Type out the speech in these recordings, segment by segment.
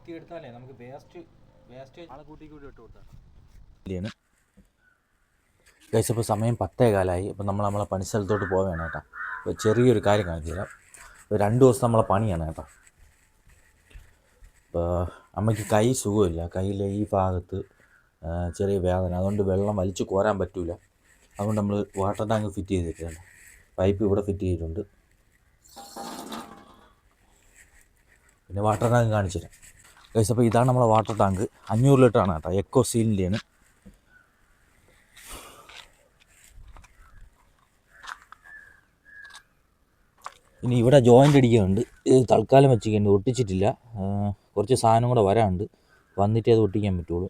കുത്തിയെടുത്താലേ നമുക്ക് വേസ്റ്റ് ആളെ കൂട്ടി ഇട്ട് കൊടുത്താൽ ഗൈസ്. ഇപ്പോൾ സമയം 10:15. അപ്പോൾ നമ്മളെ പണിസ്ഥലത്തോട്ട് പോവുകയാണ് കേട്ടോ. അപ്പോൾ ചെറിയൊരു കാര്യം കാണിച്ചു തരാം. 2 ദിവസം നമ്മളെ പണിയാണ് കേട്ടോ. ഇപ്പോൾ അമ്മയ്ക്ക് കൈ സുഖമില്ല, കയ്യിലെ ഈ ഭാഗത്ത് ചെറിയ വേദന, അതുകൊണ്ട് വെള്ളം വലിച്ചു കോരാൻ പറ്റില്ല. അതുകൊണ്ട് നമ്മൾ വാട്ടർ ടാങ്ക് ഫിറ്റ് ചെയ്തിട്ടുണ്ട്. പൈപ്പ് ഇവിടെ ഫിറ്റ് ചെയ്തിട്ടുണ്ട്. പിന്നെ വാട്ടർ ടാങ്ക് കാണിച്ചു തരാം ഗൈസ്. അപ്പോൾ ഇതാണ് നമ്മളെ വാട്ടർ ടാങ്ക്. 500 ലിറ്ററാണ് കേട്ടോ. എക്കോ സീലിൻ്റെയാണ്. ഇനി ഇവിടെ ജോയിൻ്റ് അടിക്കുന്നുണ്ട്. ഇത് തൽക്കാലം വെച്ചിട്ടുണ്ട്, ഒട്ടിച്ചിട്ടില്ല. കുറച്ച് സാധനം കൂടെ വരാനുണ്ട്, വന്നിട്ടേ അത് ഒട്ടിക്കാൻ പറ്റുള്ളൂ.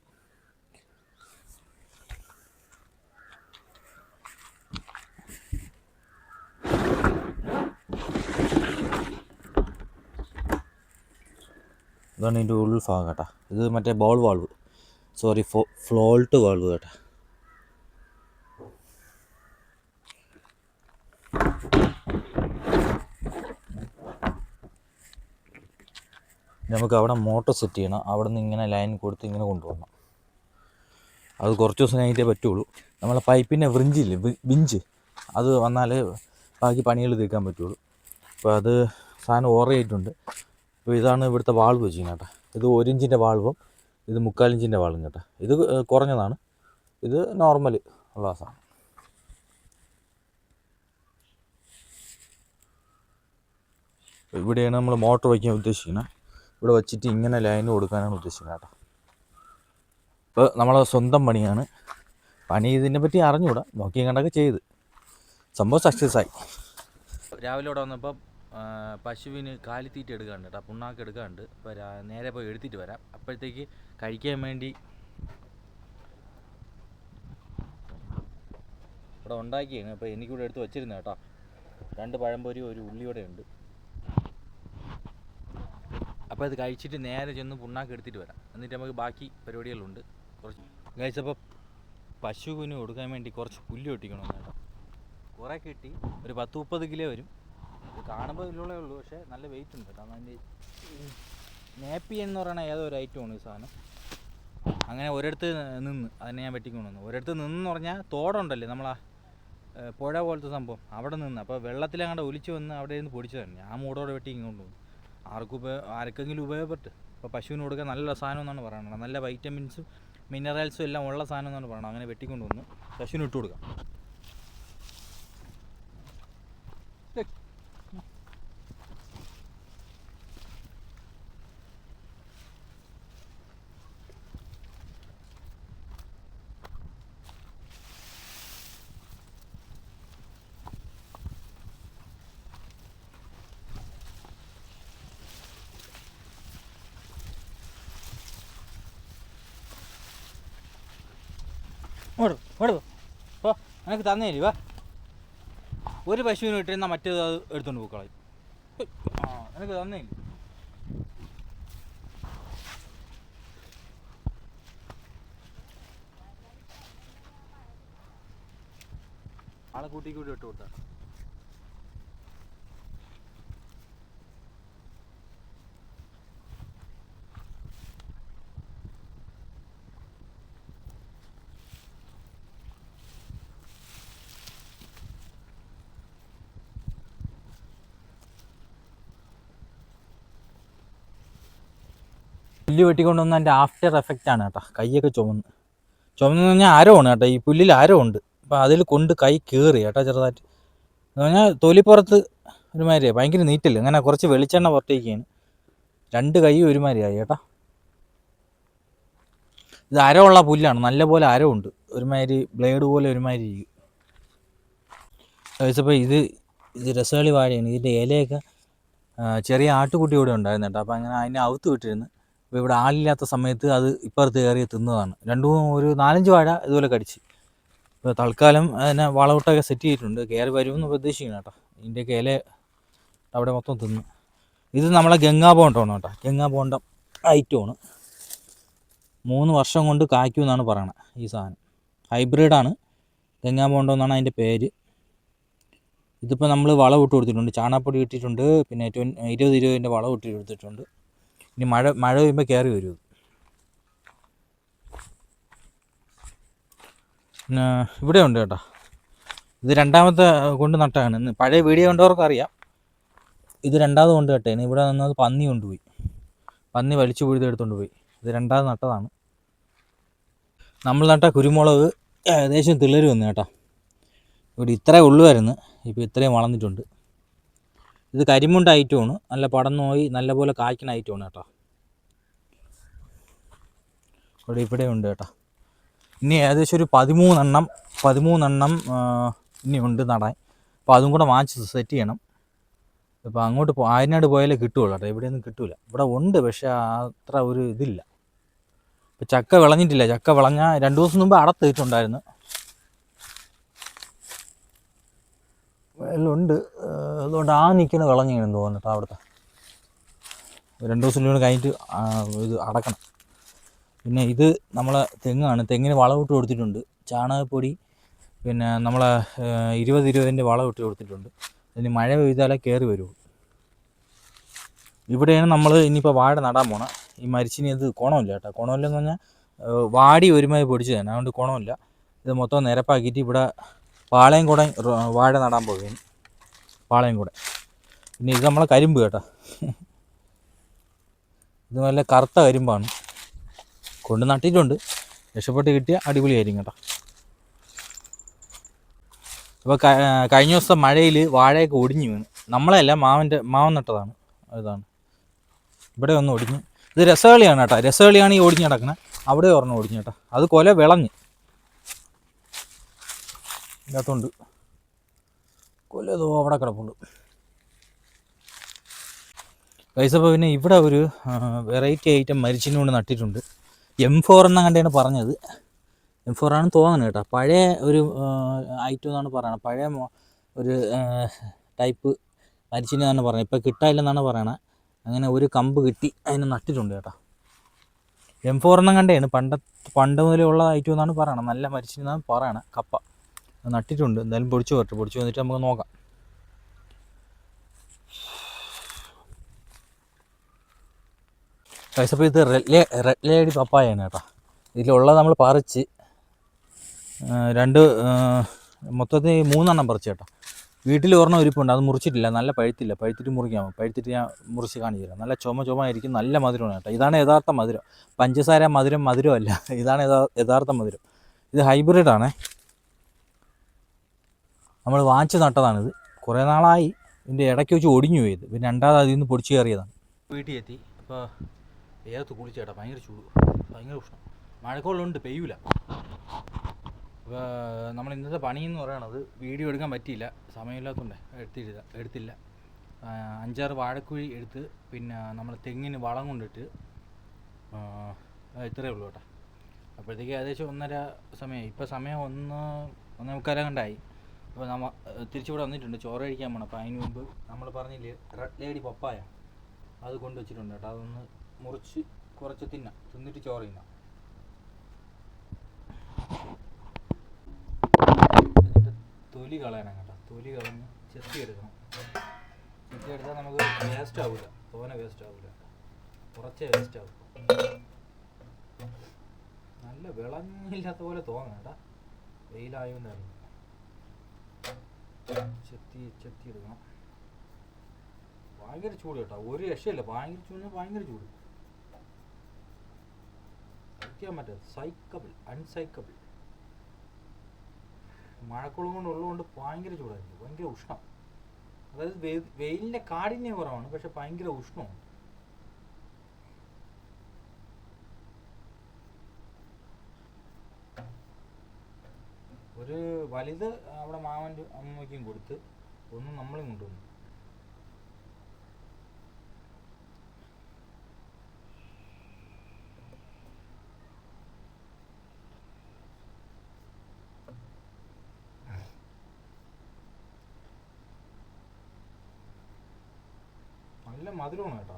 ഇതാണ് ഇതിൻ്റെ ഉൾഭാഗം കേട്ടോ. ഇത് മറ്റേ ബോൾ വാൾവ്, സോറി ഫ്ലോൾട്ട് വാൾവ് കേട്ടോ. നമുക്ക് അവിടെ മോട്ടർ സെറ്റ് ചെയ്യണം. അവിടെ നിന്ന് ഇങ്ങനെ ലൈൻ കൊടുത്ത് ഇങ്ങനെ കൊണ്ടുപോകണം. അത് കുറച്ച് ദിവസം കഴിഞ്ഞിട്ടേ പറ്റുള്ളൂ. നമ്മളെ പൈപ്പിൻ്റെ വിഞ്ച് അത് വന്നാലേ ബാക്കി പണികൾ തീർക്കാൻ പറ്റുള്ളൂ. അപ്പോൾ അത് സാധനം ഓറയായിട്ടുണ്ട്. അപ്പോൾ ഇതാണ് ഇവിടുത്തെ വാൾവ് വെച്ചിരിക്കുന്നത് കേട്ടോ. ഇത് 1 ഇഞ്ചിൻ്റെ വാൾവും ഇത് 3/4 ഇഞ്ചിൻ്റെ വാൾവും കേട്ടോ. ഇത് കുറഞ്ഞതാണ്, ഇത് നോർമൽ ഉള്ള സാധനം. ഇവിടെയാണ് നമ്മൾ മോട്ടർ വയ്ക്കാൻ ഉദ്ദേശിക്കുന്നത്. ഇവിടെ വച്ചിട്ട് ഇങ്ങനെ ലൈന് കൊടുക്കാനാണ് ഉദ്ദേശിക്കുന്നത് കേട്ടോ. ഇപ്പോൾ നമ്മളെ സ്വന്തം പണിയാണ്. പണി ഇതിനെ പറ്റി അറിഞ്ഞുകൂടാ, നോക്കി കണ്ടൊക്കെ ചെയ്ത് സംഭവം സക്സസ് ആയി. രാവിലെ ഇവിടെ വന്നപ്പോൾ പശുവിന് കാലിത്തീറ്റ എടുക്കാണ്ട് കേട്ടോ, പുണ്ണാക്ക് എടുക്കാണ്ട്. അപ്പോൾ നേരെ പോയി എടുത്തിട്ട് വരാം. അപ്പോഴത്തേക്ക് കഴിക്കാൻ വേണ്ടി ഇവിടെ ഉണ്ടാക്കിയാണ്. അപ്പോൾ എനിക്കിവിടെ എടുത്ത് വെച്ചിരുന്ന കേട്ടോ. 2 പഴംപൊരി, 1 ഉള്ളിയോടെ ഉണ്ട്. അപ്പോൾ അത് കഴിച്ചിട്ട് നേരെ ചെന്ന് പുണ്ണാക്ക് എടുത്തിട്ട് വരാം. എന്നിട്ട് നമുക്ക് ബാക്കി പരിപാടികളുണ്ട് കുറച്ച്. കഴിച്ചപ്പോൾ പശുവിന് കൊടുക്കാൻ വേണ്ടി കുറച്ച് പുല്ല് ഒട്ടിക്കണം കേട്ടോ. കുറേ കിട്ടി, ഒരു 10-30 കിലോ വരും. ഇത് കാണുമ്പോൾ ഇതിലുള്ളേ ഉള്ളൂ, പക്ഷേ നല്ല വെയിറ്റ് ഉണ്ട് കേട്ടോ. അതിൻ്റെ നേപ്പി എന്ന് പറയുന്ന ഏതോ ഒരു ഐറ്റമാണ് ഈ സാധനം. അങ്ങനെ ഒരിടത്ത് നിന്ന് അതിനെ ഞാൻ വെട്ടിക്കൊണ്ടുവന്നു. ഒരിടത്ത് നിന്നെന്ന് പറഞ്ഞാൽ തോടുണ്ടല്ലേ നമ്മളാ പുഴ പോലത്തെ സംഭവം, അവിടെ നിന്ന്. അപ്പോൾ വെള്ളത്തിലങ്ങോട്ട് ഒലിച്ച് വന്ന് അവിടെ നിന്ന് പൊടിച്ചതാണ്. ഞാൻ മൂടോടെ വെട്ടി ഇങ്ങോട്ട് പോകും. ആർക്കെങ്കിലും ഉപയോഗപ്പെട്ട്. ഇപ്പോൾ പശുവിന് കൊടുക്കാൻ നല്ല സാധനം എന്നാണ് പറയുന്നത്. നല്ല വൈറ്റമിൻസും മിനറൽസും എല്ലാം ഉള്ള സാധനം എന്നാണ് പറയുന്നത്. അങ്ങനെ വെട്ടിക്കൊണ്ട് വന്ന് പശുവിന് ഇട്ട് കൊടുക്കാം. ഓ എനിക്ക് തന്നേലി വാ. ഒരു പശുവിന് ഇട്ടിരുന്നാൽ മറ്റേത് അത് എടുത്തുകൊണ്ട് പോക്കളായി. എനിക്ക് തന്നേലി. ആളെ കൂട്ടി ഇട്ട് കൊടുത്താ. പുല്ല് വെട്ടിക്കൊണ്ടുവന്ന എൻ്റെ ആഫ്റ്റർ എഫക്റ്റാണ് കേട്ടോ. കൈയൊക്കെ ചുമന്ന് പറഞ്ഞാൽ ആരമാണ് കേട്ടോ. ഈ പുല്ലിൽ ആരമുണ്ട്. അപ്പോൾ അതിൽ കൊണ്ട് കൈ കയറി കേട്ടോ ചെറുതായിട്ട്. എന്ന് പറഞ്ഞാൽ തൊലിപ്പുറത്ത് ഒരുമാതിരിയാണ്, ഭയങ്കര നീറ്റില്ല. അങ്ങനെ കുറച്ച് വെളിച്ചെണ്ണ പുറത്തേക്കാണ്. 2 കൈ ഒരുമാതിരിയായി കേട്ടോ. ഇത് അരമുള്ള പുല്ലാണ്, നല്ലപോലെ അരമുണ്ട്. ഒരുമാതിരി ബ്ലേഡ് പോലെ ഒരുമാതിരി ഇരിക്കും. കഴിച്ചപ്പോൾ ഇത് രസകളി വാഴയാണ്. ഇതിൻ്റെ ഇലയൊക്കെ ചെറിയ ആട്ടുകുട്ടി കൂടെ ഉണ്ടായിരുന്നു കേട്ടോ. അപ്പോൾ അങ്ങനെ അതിനെ അവുത്ത് വിട്ടിരുന്നു. അപ്പോൾ ഇവിടെ ആളില്ലാത്ത സമയത്ത് അത് ഇപ്പുറത്ത് കയറി തിന്നതാണ്. 4-5 വാഴ ഇതുപോലെ കടിച്ച്. ഇപ്പോൾ തൽക്കാലം അതിനെ വളവിട്ടൊക്കെ സെറ്റ് ചെയ്തിട്ടുണ്ട്. കയറി വരുമെന്ന് പ്രതീക്ഷിക്കണം കേട്ടോ. ഇതിൻ്റെയൊക്കെ ഇല അവിടെ മൊത്തം തിന്നു. ഇത് നമ്മളെ ഗംഗാബോണ്ടമാണ് കേട്ടോ. ഗംഗാബോണ്ടം ഐറ്റമാണ്. 3 വർഷം കൊണ്ട് കായ്ക്കുമെന്നാണ് പറയണത്. ഈ സാധനം ഹൈബ്രിഡാണ്. ഗംഗാബോണ്ടം എന്നാണ് അതിൻ്റെ പേര്. ഇതിപ്പോൾ നമ്മൾ വളം ഇട്ട് കൊടുത്തിട്ടുണ്ട്. ചാണകപ്പൊടി ഇട്ടിട്ടുണ്ട്. പിന്നെ 20-20ൻ്റെ വളം ഇട്ട് കൊടുത്തിട്ടുണ്ട്. ഇനി മഴ പെയ്യുമ്പോൾ കയറി വരും. പിന്നെ ഇവിടെ ഉണ്ട് കേട്ടോ. ഇത് രണ്ടാമത്തെ കൊണ്ട് നട്ടതാണ്. ഇന്ന് പഴയ വീഡിയോ കണ്ടവർക്ക് അറിയാം. ഇത് രണ്ടാമത് കൊണ്ട് നട്ടേന്. ഇവിടെ നിന്നത് പന്നി കൊണ്ടുപോയി. പന്നി വലിച്ചു പിഴുതെടുത്തുകൊണ്ട് പോയി. ഇത് രണ്ടാമത് നട്ടതാണ്. നമ്മൾ നട്ട കുരുമുളക് ഏകദേശം തിളര് വന്നു കേട്ടോ. ഇവിടെ ഇത്രേ ഉള്ളുമായിരുന്നു, ഇപ്പോൾ ഇത്രയും വളർന്നിട്ടുണ്ട്. ഇത് കരിമുണ്ട ഐറ്റമാണ്. നല്ല പടർന്നു പോയി നല്ലപോലെ കായ്ക്കുന്ന ഐറ്റമാണ് കേട്ടോ. ഇവിടെ ഉണ്ട് കേട്ടോ. ഇനി ഏകദേശം ഒരു 13 ഇനി ഉണ്ട് നടാൻ. അപ്പോൾ അതും കൂടെ വാങ്ങിച്ച് സെറ്റ് ചെയ്യണം. ഇപ്പോൾ അങ്ങോട്ട് ആയനാട് പോയാലേ കിട്ടുകയുള്ളൂ കേട്ടോ. ഇവിടെയൊന്നും കിട്ടില്ല. ഇവിടെ ഉണ്ട്, പക്ഷേ അത്ര ഒരു ഇതില്ല. ഇപ്പോൾ ചക്ക വിളഞ്ഞിട്ടില്ല. ചക്ക വിളഞ്ഞ 2 ദിവസം മുമ്പ് അടത്തിട്ടുണ്ടായിരുന്നു. എല്ലാം ഉണ്ട്. അതുകൊണ്ട് നിൽക്കുന്ന വിളഞ്ഞിങ്ങനെ തോന്നുന്നു കേട്ടോ. അവിടുത്തെ 2 ദിവസം കൂടെ കഴിഞ്ഞിട്ട് ഇത് അടക്കണം. പിന്നെ ഇത് നമ്മളെ തെങ്ങാണ്. തെങ്ങിന് വളമിട്ട് കൊടുത്തിട്ടുണ്ട്. ചാണകപ്പൊടി പിന്നെ നമ്മളെ 20-20 വളമിട്ട് കൊടുത്തിട്ടുണ്ട്. ഇനി മഴ പെയ്താലേ കയറി വരുള്ളൂ. ഇവിടെയാണ് നമ്മൾ ഇനിയിപ്പോൾ വാഴ നടാൻ പോകണം. ഈ മരിച്ചിനി ഇത് കുണമില്ല കേട്ടോ. കുണമില്ലെന്ന് പറഞ്ഞാൽ വാടി ഒരുമായി പൊടിച്ച് തന്നെ, അതുകൊണ്ട് കുണമില്ല. ഇത് മൊത്തം നിരപ്പാക്കിയിട്ട് ഇവിടെ പാളയം കൂടെ വാഴ നടാൻ പോകുകയാണ്. പാളയം കൂടെ. പിന്നെ ഇത് നമ്മളെ കരിമ്പ് കേട്ടോ. ഇത് നല്ല കറുത്ത കരിമ്പാണ്. കൊണ്ട് നട്ടിട്ടുണ്ട്. രക്ഷപ്പെട്ട് കിട്ടിയാൽ അടിപൊളിയായിരിക്കും കേട്ടോ. അപ്പോൾ കഴിഞ്ഞ ദിവസം മഴയിൽ വാഴയൊക്കെ ഒടിഞ്ഞു വീണ്. നമ്മളെയല്ല, മാവൻ നട്ടതാണ്. ഇതാണ് ഇവിടെ ഒന്ന് ഒടിഞ്ഞ്. ഇത് രസകളിയാണ് കേട്ടോ. രസകളിയാണ് ഈ ഒടിഞ്ഞ് കിടക്കുന്നത്. അവിടെ ഒരെണ്ണം ഒടിഞ്ഞു കേട്ടോ. അത് കൊല വിളഞ്ഞ് ഇതിനകത്തുണ്ട്. കൊല ഇതോ അവിടെ കിടപ്പുണ്ട്. കൈസപ്പോൾ പിന്നെ ഇവിടെ ഒരു വെറൈറ്റി ഐറ്റം മരിച്ചിന് കൊണ്ട് നട്ടിട്ടുണ്ട്. M4 എന്ന കണ്ടാണ് പറഞ്ഞത്. M4 ആണെന്ന് തോന്നുന്നു കേട്ടോ. പഴയ ഒരു ഐറ്റം എന്നാണ് പറയുന്നത്. പഴയ ഒരു ടൈപ്പ് മരിച്ചിന് എന്നാണ് പറയുന്നത്. ഇപ്പോൾ കിട്ടാനില്ലെന്നാണ് പറയണത്. അങ്ങനെ ഒരു കമ്പ് കിട്ടി അതിന് നട്ടിട്ടുണ്ട് കേട്ടോ. M4 എണ്ണം കണ്ടേണ്. പണ്ട് മുതലുള്ള ഐറ്റം എന്നാണ് പറയണത്. നല്ല മരിച്ചിനാണ് പറയണത്. കപ്പ നട്ടിട്ടുണ്ട്. എന്തായാലും പൊടിച്ചു വന്നിട്ട് നമുക്ക് നോക്കാം. കഴിച്ചപ്പോൾ ഇത് റെഡ് ലേഡി പപ്പായാണ് കേട്ടോ. ഇതിലുള്ളത് നമ്മൾ പറിച്ച് മൊത്തത്തിൽ 3 എണ്ണം പറിച്ച് കേട്ടോ. വീട്ടിൽ ഒരെണ്ണം ഇരിപ്പുണ്ട്. അത് മുറിച്ചിട്ടില്ല. നല്ല പഴുത്തില്ല. പഴുത്തിട്ട് മുറിക്കാമോ? പഴുത്തിട്ട് ഞാൻ മുറിച്ച് കാണിച്ചു തരാം. നല്ല ചുമയായിരിക്കും. നല്ല മധുരമാണ് കേട്ടോ. ഇതാണ് യഥാർത്ഥ മധുരം. പഞ്ചസാര മധുരമല്ല. ഇതാണ് യഥാർത്ഥ മധുരം. ഇത് ഹൈബ്രിഡാണേ. നമ്മൾ വാങ്ങിച്ച് നട്ടതാണിത്. കുറേ നാളായി. ഇതിൻ്റെ ഇടയ്ക്ക് വെച്ച് ഒടിഞ്ഞു പോയത്. പിന്നെ രണ്ടാമത് അതിൽ നിന്ന് പൊടിച്ച് കയറിയതാണ്. വീട്ടിൽ എത്തി. അപ്പോൾ ഏകത്ത് കുളിച്ചേട്ടാ. ഭയങ്കര ചൂട്, ഭയങ്കര ഉഷ്ണം. മഴക്കോളുണ്ട്, പെയ്യൂല. അപ്പോൾ നമ്മൾ ഇന്നത്തെ പണിയെന്ന് പറയണത് വീഡിയോ എടുക്കാൻ പറ്റിയില്ല. സമയമില്ലാത്തതുകൊണ്ട് എടുത്തില്ല. 5-6 വാഴക്കുഴി എടുത്ത് പിന്നെ നമ്മൾ തെങ്ങിന് വളം കൊണ്ടിട്ട് ഇത്രയേ ഉള്ളൂ കേട്ടോ. അപ്പോഴത്തേക്ക് ഏകദേശം 1:30 സമയമായി. ഇപ്പോൾ സമയം 1:45 കണ്ടായി. അപ്പോൾ നമ്മൾ തിരിച്ചിവിടെ വന്നിട്ടുണ്ട്. ചോറ് കഴിക്കാൻ പോകണം. അപ്പോൾ അതിന് മുമ്പ് നമ്മൾ പറഞ്ഞില്ലേ റെഡ് ലേഡി പപ്പായ, അത് കൊണ്ടുവച്ചിട്ടുണ്ട് കേട്ടോ. അതൊന്ന് മുറിച്ച് കുറച്ച് തിന്നിട്ട് ചോറ് തിന്നാം. എന്നിട്ട് തൊലി കളയണം കേട്ടോ. തൊലി കളഞ്ഞ് ചെത്തിയെടുക്കണം. ചെത്തിയെടുത്താൽ നമുക്ക് വേസ്റ്റ് ആവില്ല. തോനെ വേസ്റ്റ് ആവില്ല. കുറച്ചേ വേസ്റ്റ് ആവും. നല്ല വിളഞ്ഞില്ലാത്ത പോലെ തോന്നണം കേട്ടോ. വെയിലായതുകൊണ്ടാണ്. ചെത്തിയെടുക്കണം. ഭയങ്കര ചൂട് കേട്ടോ. ഒരു രക്ഷയില്ല. ഭയങ്കര ചൂട്. സഹിക്കാൻ പറ്റാത്ത അൺസൈക്കബിൾ. മഴക്കുളം കൊണ്ടുള്ളതുകൊണ്ട് ഭയങ്കര ചൂടായിരുന്നു. ഭയങ്കര ഉഷ്ണം. അതായത് വെയിലിൻ്റെ കാഠിന്യം കുറവാണ്, പക്ഷെ ഭയങ്കര ഉഷ്ണമാണ്. ഒരു വലുത് അവിടെ മാമൻ്റെ അമ്മയ്ക്കും കൊടുത്ത് ഒന്ന് നമ്മളും കൊണ്ടുവന്നു. നല്ല മധുരമാണ് കേട്ടോ.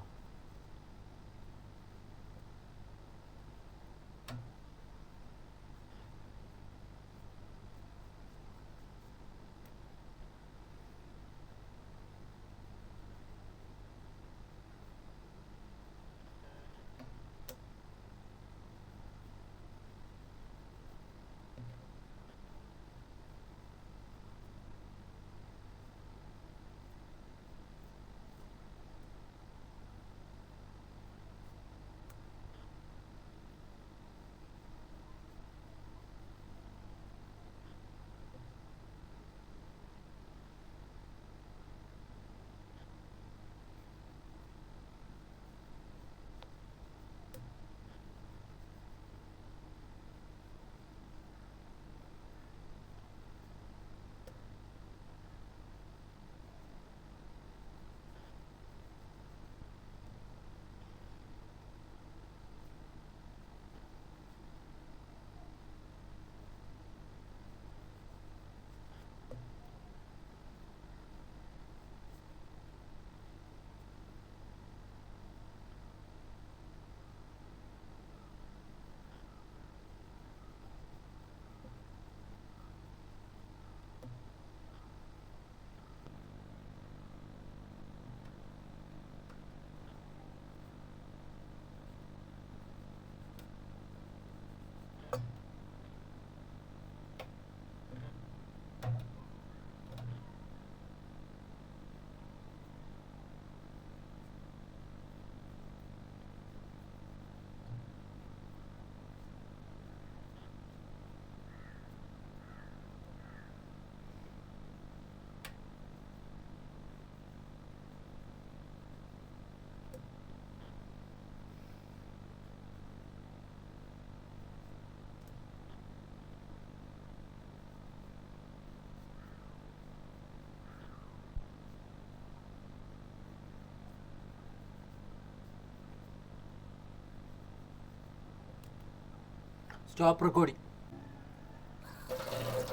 Stop recording.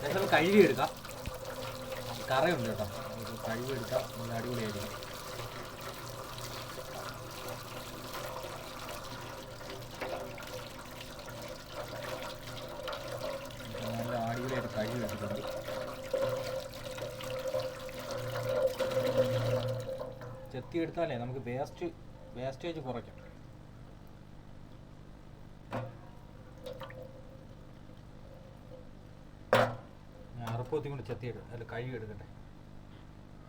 ചിലപ്പോൾ കഴുകി എടുക്കാം, കറയുണ്ട് കേട്ടോ, കഴുകി എടുക്കാം, നല്ല അടിപൊളിയായിരിക്കും. നല്ല അടിപൊളിയായിട്ട് കഴുകി എടുത്തിട്ടുണ്ട്. ചെത്തി എടുത്താലേ നമുക്ക് വേസ്റ്റേജ് കുറയ്ക്കാം. ഞാൻ അറുപ്പത്തി കൊണ്ട് ചെത്തിയെടുക്കും, അതിൽ കഴുകി എടുക്കട്ടെ,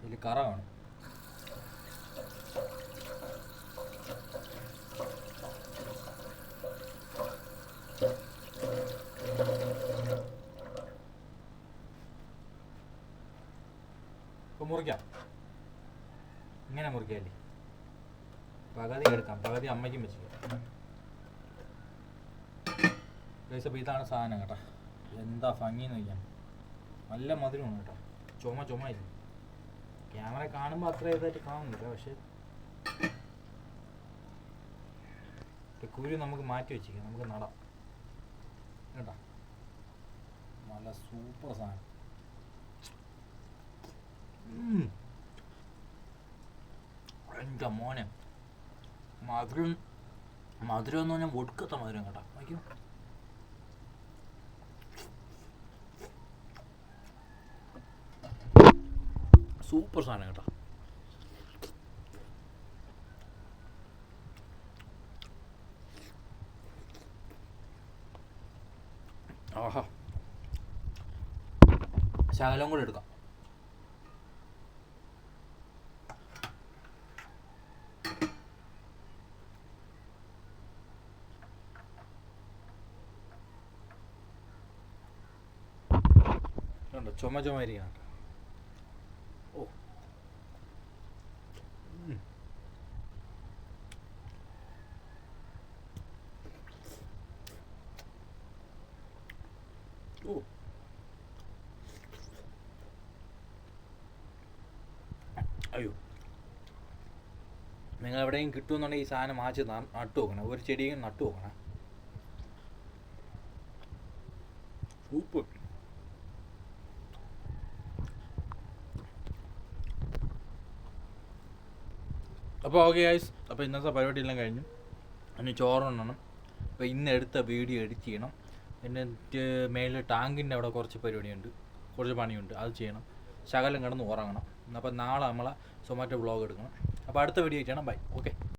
ഇതിൽ കറ വേണം. ഇപ്പം മുറിക്കാം, ഇങ്ങനെ മുറിക്കാല്ലേ, പകുതി എടുക്കാം, പകുതി അമ്മയ്ക്കും വെച്ചിരിക്കാം. അപ്പോൾ ഇതാണ് സാധനം കേട്ടോ, എന്താ ഭംഗിന്ന് വയ്ക്കാം, നല്ല മധുരമാണ് കേട്ടോ, ചുമയില്ല. ക്യാമറ കാണുമ്പോൾ അത്ര ഇതായിട്ട് കാണുന്നില്ല, പക്ഷെ കുരു നമുക്ക് മാറ്റി വെച്ചിരിക്കാം, നമുക്ക് നടാം കേട്ടോ. നല്ല സൂപ്പർ സാധനം. എൻ്റെ മോനെ, മധുരം എന്ന് പറഞ്ഞാൽ ഒടുക്കത്തെ മധുരം കേട്ടോ. നോക്കിയോ, സൂപ്പർ സാധനം കേട്ടോ. ആഹാ, ശകലം കൂടെ എടുക്കാം. ചുമയിരിക്കണം. ഓ, ഓ, അയ്യോ, നിങ്ങൾ എവിടെയും കിട്ടുമെന്നുണ്ടെങ്കിൽ ഈ സാധനം മാച്ച് നട്ടു നോക്കണം, ഒരു ചെടിയും നട്ടു നോക്കണം. സൂപ്പർ. അപ്പോൾ ഓക്കെ ഗൈസ്, അപ്പോൾ ഇന്നത്തെ പരിപാടിയെല്ലാം കഴിഞ്ഞു. ഇനി ചോറുണ്ണണം. അപ്പോൾ ഇന്ന് എടുത്ത വീഡിയോ എഡിറ്റ് ചെയ്യണം. എന്നിട്ട് മേളിൽ ടാങ്കിൻ്റെ അവിടെ കുറച്ച് പരിപാടിയുണ്ട്, കുറച്ച് പണിയുണ്ട്, അത് ചെയ്യണം. ശകലം കിടന്ന് ഉറങ്ങണം. അപ്പോൾ നാളെ നമ്മളെ സൊമാറ്റോ വ്ളോഗ് എടുക്കണം. അപ്പോൾ അടുത്ത വീഡിയോ ചെയ്യണം. ബൈ. ഓക്കെ.